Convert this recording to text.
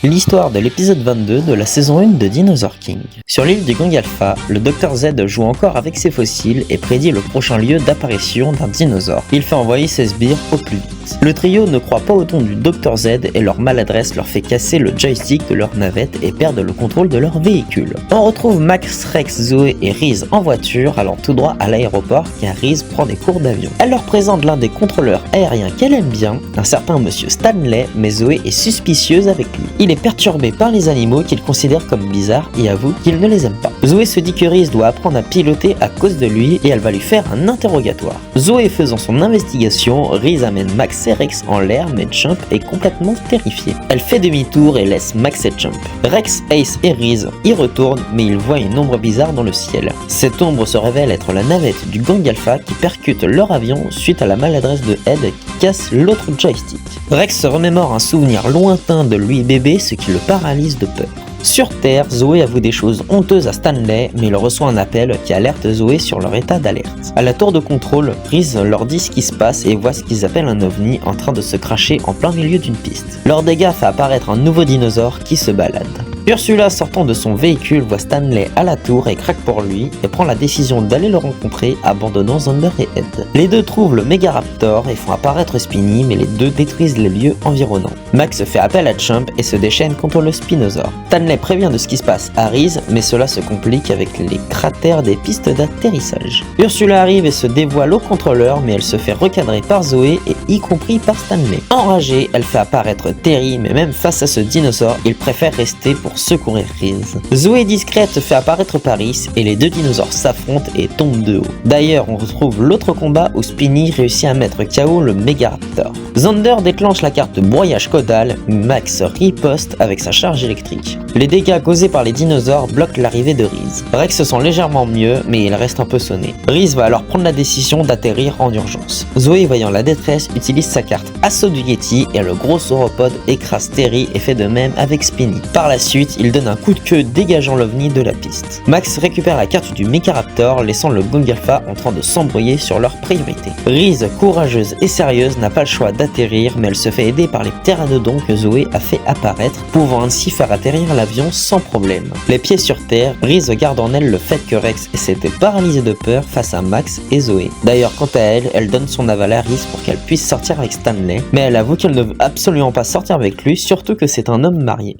L'histoire de l'épisode 22 de la saison 1 de Dinosaur King. Sur l'île du Gang Alpha, le Dr Z joue encore avec ses fossiles et prédit le prochain lieu d'apparition d'un dinosaure. Il fait envoyer ses sbires au plus vite. Le trio ne croit pas au ton du Dr Z et leur maladresse leur fait casser le joystick de leur navette et perdre le contrôle de leur véhicule. On retrouve Max, Rex, Zoé et Reese en voiture allant tout droit à l'aéroport car Reese prend des cours d'avion. Elle leur présente l'un des contrôleurs aériens qu'elle aime bien, un certain monsieur Stanley, mais Zoé est suspicieuse avec lui. Il est perturbé par les animaux qu'il considère comme bizarres et avoue qu'il ne les aime pas. Zoé se dit que Reese doit apprendre à piloter à cause de lui et elle va lui faire un interrogatoire. Zoé faisant son investigation, Reese amène Max et Rex en l'air mais Chump est complètement terrifié. Elle fait demi-tour et laisse Max et Chump. Rex, Ace et Reese y retournent mais ils voient une ombre bizarre dans le ciel. Cette ombre se révèle être la navette du Gang Alpha qui percute leur avion suite à la maladresse de Ed qui casse l'autre joystick. Rex se remémore un souvenir lointain de lui bébé, ce qui le paralyse de peur. Sur Terre, Zoé avoue des choses honteuses à Stanley, mais il reçoit un appel qui alerte Zoé sur leur état d'alerte. À la tour de contrôle, Reese leur dit ce qui se passe et voit ce qu'ils appellent un ovni en train de se cracher en plein milieu d'une piste. Leur dégât fait apparaître un nouveau dinosaure qui se balade. Ursula, sortant de son véhicule, voit Stanley à la tour et craque pour lui et prend la décision d'aller le rencontrer, abandonnant Zander et Ed. Les deux trouvent le Megaraptor et font apparaître Spiny, mais les deux détruisent les lieux environnants. Max fait appel à Chump et se déchaîne contre le Spinosaure. Stanley prévient de ce qui se passe à Reese, mais cela se complique avec les cratères des pistes d'atterrissage. Ursula arrive et se dévoile au contrôleur, mais elle se fait recadrer par Zoé et y compris par Stanley. Enragée, elle fait apparaître Terry, mais même face à ce dinosaure, il préfère rester pour secourir Reese. Zoé discrète fait apparaître Paris et les deux dinosaures s'affrontent et tombent de haut. D'ailleurs, on retrouve l'autre combat où Spiny réussit à mettre KO le Megaraptor. Zander déclenche la carte broyage caudal, Max riposte avec sa charge électrique. Les dégâts causés par les dinosaures bloquent l'arrivée de Reese. Rex se sent légèrement mieux, mais il reste un peu sonné. Reese va alors prendre la décision d'atterrir en urgence. Zoé, voyant la détresse, utilise sa carte Assaut du Yeti et le gros sauropode écrase Terry et fait de même avec Spiny. Par la suite, il donne un coup de queue dégageant l'ovni de la piste. Max récupère la carte du Megaraptor, laissant le Gang Alpha en train de s'embrouiller sur leurs priorités. Reese, courageuse et sérieuse, n'a pas le choix d'atterrir, mais elle se fait aider par les pteranodons que Zoé a fait apparaître, pouvant ainsi faire atterrir l'avion sans problème. Les pieds sur terre, Reese garde en elle le fait que Rex s'était paralysé de peur face à Max et Zoé. D'ailleurs, quant à elle, elle donne son aval à Reese pour qu'elle puisse sortir avec Stanley, mais elle avoue qu'elle ne veut absolument pas sortir avec lui, surtout que c'est un homme marié.